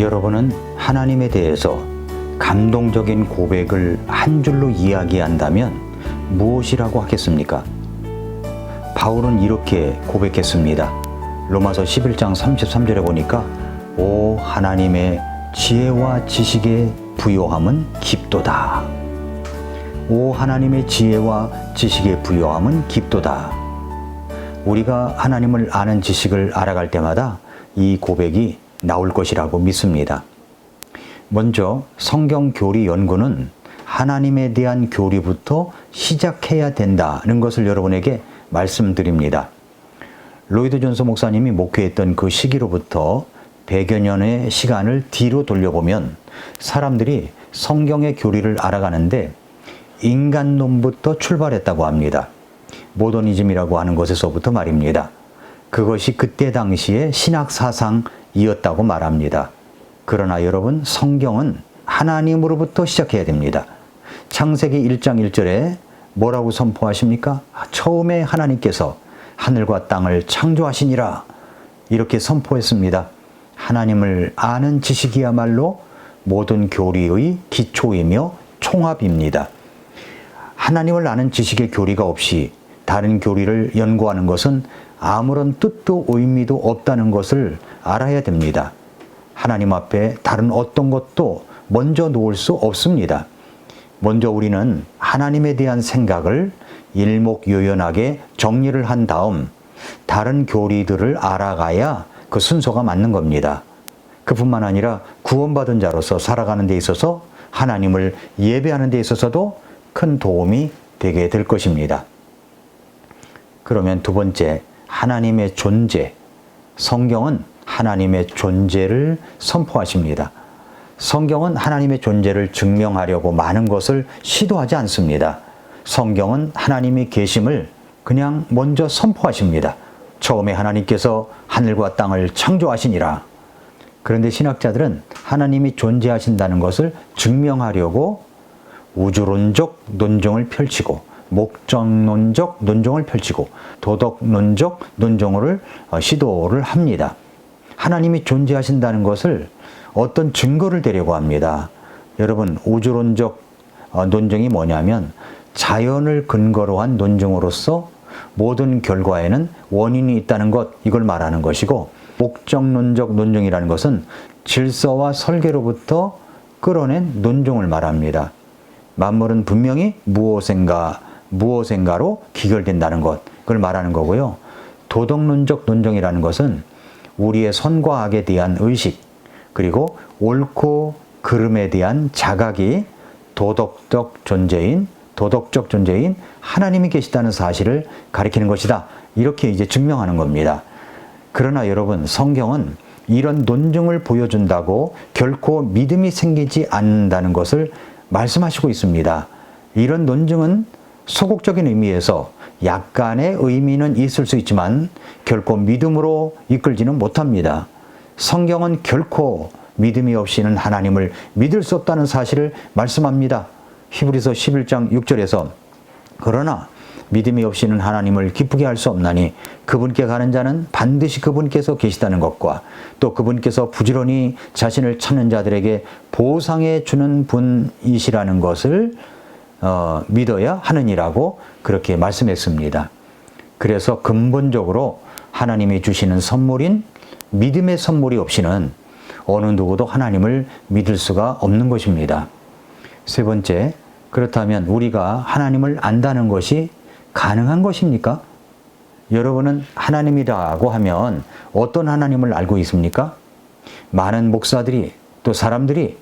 여러분은 하나님에 대해서 감동적인 고백을 한 줄로 이야기한다면 무엇이라고 하겠습니까? 바울은 이렇게 고백했습니다. 로마서 11장 33절에 보니까 오 하나님의 지혜와 지식의 부요함은 깊도다. 오 하나님의 지혜와 지식의 부요함은 깊도다. 우리가 하나님을 아는 지식을 알아갈 때마다 이 고백이 나올 것이라고 믿습니다. 먼저 성경 교리 연구는 하나님에 대한 교리부터 시작해야 된다는 것을 여러분에게 말씀드립니다. 로이드 존스 목사님이 목회했던 그 시기로부터 100여 년의 시간을 뒤로 돌려보면 사람들이 성경의 교리를 알아가는데 인간론부터 출발했다고 합니다. 모더니즘이라고 하는 것에서부터 말입니다. 그것이 그때 당시의 신학 사상이었다고 말합니다. 그러나 여러분, 성경은 하나님으로부터 시작해야 됩니다. 창세기 1장 1절에 뭐라고 선포하십니까? 처음에 하나님께서 하늘과 땅을 창조하시니라 이렇게 선포했습니다. 하나님을 아는 지식이야말로 모든 교리의 기초이며 총합입니다. 하나님을 아는 지식의 교리가 없이 다른 교리를 연구하는 것은 아무런 뜻도 의미도 없다는 것을 알아야 됩니다. 하나님 앞에 다른 어떤 것도 먼저 놓을 수 없습니다. 먼저 우리는 하나님에 대한 생각을 일목요연하게 정리를 한 다음 다른 교리들을 알아가야 그 순서가 맞는 겁니다. 그뿐만 아니라 구원받은 자로서 살아가는 데 있어서 하나님을 예배하는 데 있어서도 큰 도움이 되게 될 것입니다. 그러면 두 번째, 하나님의 존재. 성경은 하나님의 존재를 선포하십니다. 성경은 하나님의 존재를 증명하려고 많은 것을 시도하지 않습니다. 성경은 하나님의 계심을 그냥 먼저 선포하십니다. 처음에 하나님께서 하늘과 땅을 창조하시니라. 그런데 신학자들은 하나님이 존재하신다는 것을 증명하려고 우주론적 논쟁을 펼치고 목적론적 논쟁을 펼치고 도덕론적 논쟁을 시도를 합니다. 하나님이 존재하신다는 것을 어떤 증거를 대려고 합니다. 여러분, 우주론적 논쟁이 뭐냐면 자연을 근거로 한 논쟁으로서 모든 결과에는 원인이 있다는 것, 이걸 말하는 것이고, 목적론적 논쟁이라는 것은 질서와 설계로부터 끌어낸 논쟁을 말합니다. 만물은 분명히 무엇인가로 기결된다는 것, 그걸 말하는 거고요. 도덕론적 논쟁이라는 것은 우리의 선과 악에 대한 의식, 그리고 옳고 그름에 대한 자각이 도덕적 존재인 하나님이 계시다는 사실을 가리키는 것이다. 이렇게 이제 증명하는 겁니다. 그러나 여러분, 성경은 이런 논증을 보여준다고 결코 믿음이 생기지 않는다는 것을 말씀하시고 있습니다. 이런 논증은 소극적인 의미에서 약간의 의미는 있을 수 있지만 결코 믿음으로 이끌지는 못합니다. 성경은 결코 믿음이 없이는 하나님을 믿을 수 없다는 사실을 말씀합니다. 히브리서 11장 6절에서 그러나 믿음이 없이는 하나님을 기쁘게 할 수 없나니 그분께 가는 자는 반드시 그분께서 계시다는 것과 또 그분께서 부지런히 자신을 찾는 자들에게 보상해 주는 분이시라는 것을 믿어야 하느니라고 그렇게 말씀했습니다. 그래서 근본적으로 하나님이 주시는 선물인 믿음의 선물이 없이는 어느 누구도 하나님을 믿을 수가 없는 것입니다. 세 번째, 그렇다면 우리가 하나님을 안다는 것이 가능한 것입니까? 여러분은 하나님이라고 하면 어떤 하나님을 알고 있습니까? 많은 목사들이 또 사람들이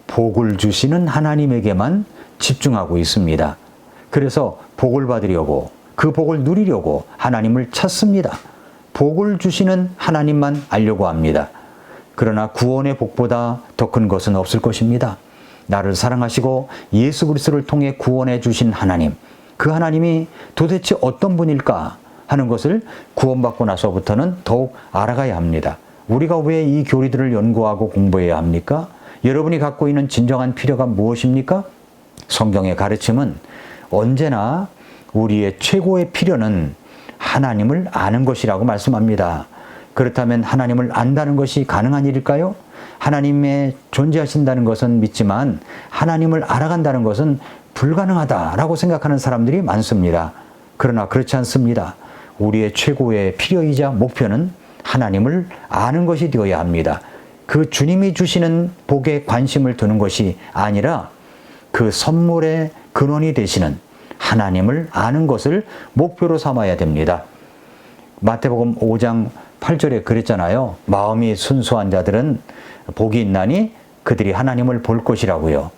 복을 주시는 하나님에게만 집중하고 있습니다. 그래서 복을 받으려고, 그 복을 누리려고 하나님을 찾습니다. 복을 주시는 하나님만 알려고 합니다. 그러나 구원의 복보다 더 큰 것은 없을 것입니다. 나를 사랑하시고 예수 그리스도를 통해 구원해 주신 하나님, 그 하나님이 도대체 어떤 분일까 하는 것을 구원받고 나서부터는 더욱 알아가야 합니다. 우리가 왜 이 교리들을 연구하고 공부해야 합니까? 여러분이 갖고 있는 진정한 필요가 무엇입니까? 성경의 가르침은 언제나 우리의 최고의 필요는 하나님을 아는 것이라고 말씀합니다. 그렇다면 하나님을 안다는 것이 가능한 일일까요? 하나님의 존재하신다는 것은 믿지만 하나님을 알아간다는 것은 불가능하다라고 생각하는 사람들이 많습니다. 그러나 그렇지 않습니다. 우리의 최고의 필요이자 목표는 하나님을 아는 것이 되어야 합니다. 그 주님이 주시는 복에 관심을 두는 것이 아니라 그 선물의 근원이 되시는 하나님을 아는 것을 목표로 삼아야 됩니다. 마태복음 5장 8절에 그랬잖아요. 마음이 순수한 자들은 복이 있나니 그들이 하나님을 볼 것이라고요.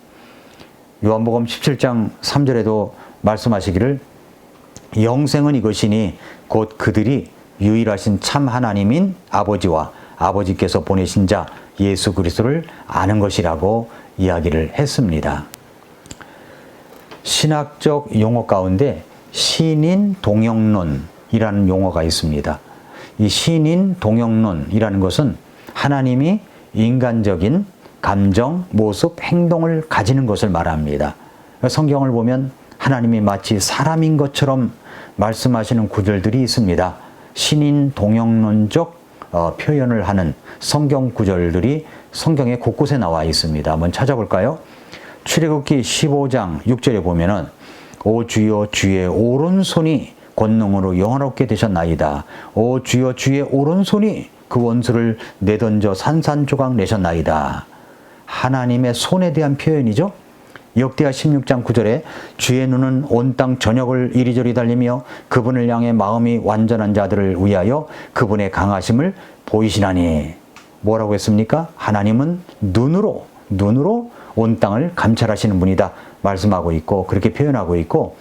요한복음 17장 3절에도 말씀하시기를 영생은 이것이니 곧 그들이 유일하신 참 하나님인 아버지와 아버지께서 보내신 자 예수 그리스도를 아는 것이라고 이야기를 했습니다. 신학적 용어 가운데 신인 동영론이라는 용어가 있습니다. 이 신인 동영론이라는 것은 하나님이 인간적인 감정, 모습, 행동을 가지는 것을 말합니다. 성경을 보면 하나님이 마치 사람인 것처럼 말씀하시는 구절들이 있습니다. 신인 동영론적 표현을 하는 성경 구절들이 성경에 곳곳에 나와 있습니다. 한번 찾아볼까요? 출애굽기 15장 6절에 보면은 오 주여 주의 오른손이 권능으로 영화롭게 되셨나이다. 오 주여 주의 오른손이 그 원수를 내던져 산산조각 내셨나이다. 하나님의 손에 대한 표현이죠. 역대하 16장 9절에 주의 눈은 온 땅 전역을 이리저리 달리며 그분을 향해 마음이 완전한 자들을 위하여 그분의 강하심을 보이시나니. 뭐라고 했습니까? 하나님은 눈으로 온 땅을 감찰하시는 분이다 말씀하고 있고 그렇게 표현하고 있고,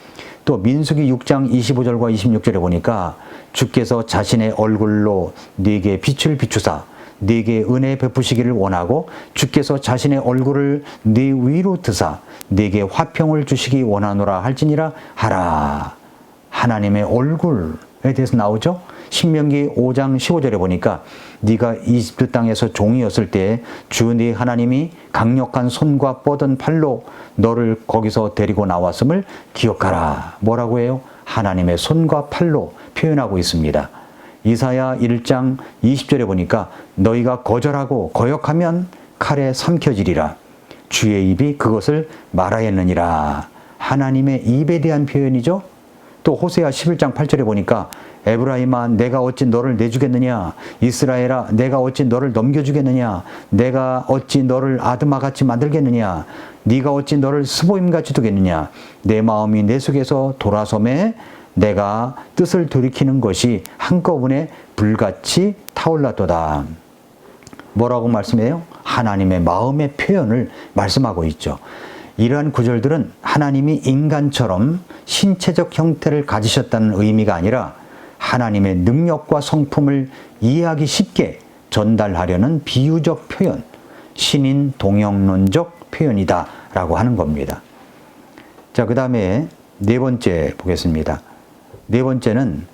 또 민수기 6장 25절과 26절에 보니까 주께서 자신의 얼굴로 네게 빛을 비추사 네게 은혜 베푸시기를 원하고 주께서 자신의 얼굴을 네 위로 드사 네게 화평을 주시기 원하노라 할지니라 하라. 하나님의 얼굴에 대해서 나오죠. 신명기 5장 15절에 보니까 네가 이집트 땅에서 종이었을 때 주 네 하나님이 강력한 손과 뻗은 팔로 너를 거기서 데리고 나왔음을 기억하라. 뭐라고 해요? 하나님의 손과 팔로 표현하고 있습니다. 이사야 1장 20절에 보니까 너희가 거절하고 거역하면 칼에 삼켜지리라. 주의 입이 그것을 말하였느니라. 하나님의 입에 대한 표현이죠. 또 호세아 11장 8절에 보니까 에브라임아 내가 어찌 너를 내주겠느냐, 이스라엘아 내가 어찌 너를 넘겨주겠느냐, 내가 어찌 너를 아드마같이 만들겠느냐, 네가 어찌 너를 스보임같이 두겠느냐, 내 마음이 내 속에서 돌아섬에 내가 뜻을 돌이키는 것이 한꺼번에 불같이 타올랐도다. 뭐라고 말씀해요? 하나님의 마음의 표현을 말씀하고 있죠. 이러한 구절들은 하나님이 인간처럼 신체적 형태를 가지셨다는 의미가 아니라 하나님의 능력과 성품을 이해하기 쉽게 전달하려는 비유적 표현, 신인 동영론적 표현이다 라고 하는 겁니다. 자, 그 다음에 네 번째 보겠습니다. 네 번째는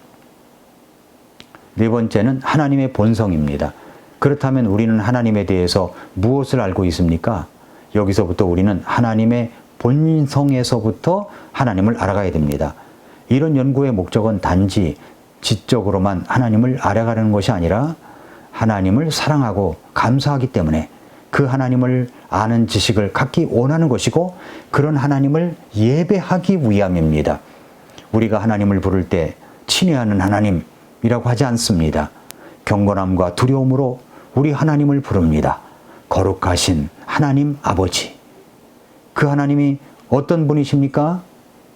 하나님의 본성입니다. 그렇다면 우리는 하나님에 대해서 무엇을 알고 있습니까? 여기서부터 우리는 하나님의 본성에서부터 하나님을 알아가야 됩니다. 이런 연구의 목적은 단지 지적으로만 하나님을 알아가는 것이 아니라 하나님을 사랑하고 감사하기 때문에 그 하나님을 아는 지식을 갖기 원하는 것이고 그런 하나님을 예배하기 위함입니다. 우리가 하나님을 부를 때 친애하는 하나님이라고 하지 않습니다. 경건함과 두려움으로 우리 하나님을 부릅니다. 거룩하신 하나님 아버지. 그 하나님이 어떤 분이십니까?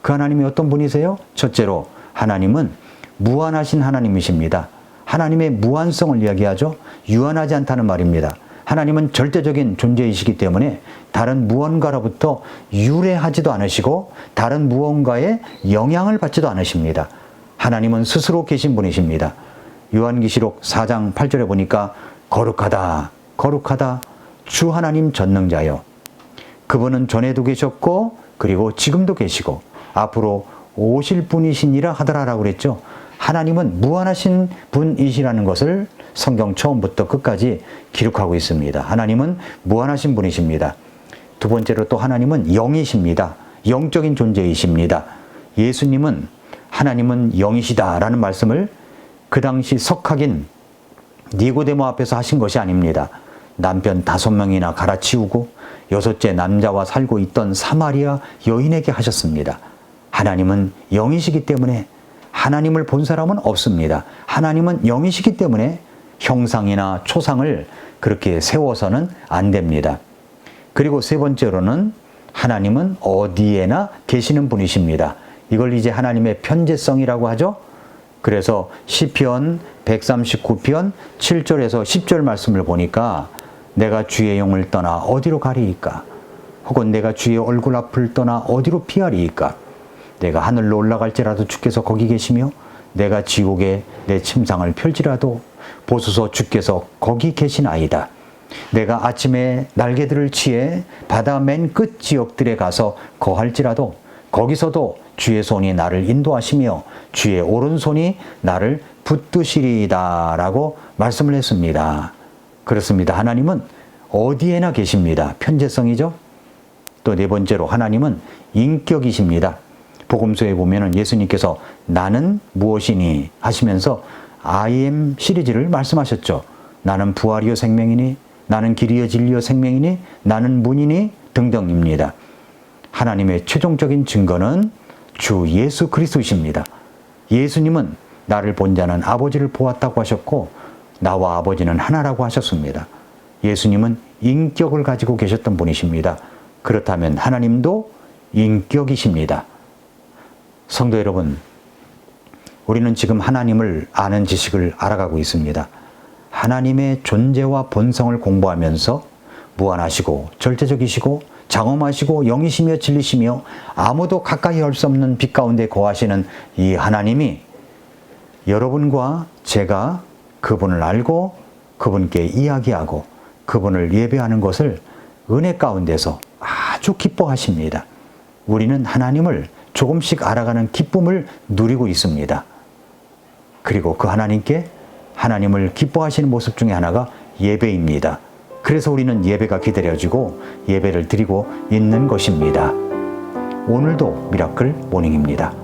그 하나님이 어떤 분이세요? 첫째로 하나님은 무한하신 하나님이십니다. 하나님의 무한성을 이야기하죠. 유한하지 않다는 말입니다. 하나님은 절대적인 존재이시기 때문에 다른 무언가로부터 유래하지도 않으시고 다른 무언가에 영향을 받지도 않으십니다. 하나님은 스스로 계신 분이십니다. 요한계시록 4장 8절에 보니까 거룩하다, 거룩하다 주 하나님 전능자여. 그분은 전에도 계셨고 그리고 지금도 계시고 앞으로 오실 분이시니라 하더라라고 그랬죠. 하나님은 무한하신 분이시라는 것을 성경 처음부터 끝까지 기록하고 있습니다. 하나님은 무한하신 분이십니다. 두 번째로 또 하나님은 영이십니다. 영적인 존재이십니다. 예수님은 하나님은 영이시다라는 말씀을 그 당시 석학인 니고데모 앞에서 하신 것이 아닙니다. 남편 5명이나 갈아치우고 6째 남자와 살고 있던 사마리아 여인에게 하셨습니다. 하나님은 영이시기 때문에 하나님을 본 사람은 없습니다. 하나님은 영이시기 때문에 형상이나 초상을 그렇게 세워서는 안 됩니다. 그리고 세 번째로는 하나님은 어디에나 계시는 분이십니다. 이걸 이제 하나님의 편재성이라고 하죠. 그래서 시편 139편 7절에서 10절 말씀을 보니까 내가 주의 영을 떠나 어디로 가리이까? 혹은 내가 주의 얼굴 앞을 떠나 어디로 피하리이까? 내가 하늘로 올라갈지라도 주께서 거기 계시며 내가 지옥에 내 침상을 펼지라도 보소서 주께서 거기 계시나이다. 내가 아침에 날개들을 치에 바다 맨 끝 지역들에 가서 거할지라도 거기서도 주의 손이 나를 인도하시며 주의 오른손이 나를 붙드시리이다 라고 말씀을 했습니다. 그렇습니다. 하나님은 어디에나 계십니다. 편재성이죠. 또 네 번째로 하나님은 인격이십니다. 복음서에 보면은 예수님께서 나는 무엇이니 하시면서 I am 시리즈를 말씀하셨죠. 나는 부활이요 생명이니 나는 길이요 진리요 생명이니 나는 문이니 등등입니다. 하나님의 최종적인 증거는 주 예수 그리스도이십니다. 예수님은 나를 본 자는 아버지를 보았다고 하셨고 나와 아버지는 하나라고 하셨습니다. 예수님은 인격을 가지고 계셨던 분이십니다. 그렇다면 하나님도 인격이십니다. 성도 여러분, 우리는 지금 하나님을 아는 지식을 알아가고 있습니다. 하나님의 존재와 본성을 공부하면서 무한하시고 절대적이시고 장엄하시고 영이시며 진리시며 아무도 가까이 할 수 없는 빛 가운데 거하시는 이 하나님이 여러분과 제가 그분을 알고 그분께 이야기하고 그분을 예배하는 것을 은혜 가운데서 아주 기뻐하십니다. 우리는 하나님을 조금씩 알아가는 기쁨을 누리고 있습니다. 그리고 그 하나님께 하나님을 기뻐하시는 모습 중에 하나가 예배입니다. 그래서 우리는 예배가 기다려지고 예배를 드리고 있는 것입니다. 오늘도 미라클 모닝입니다.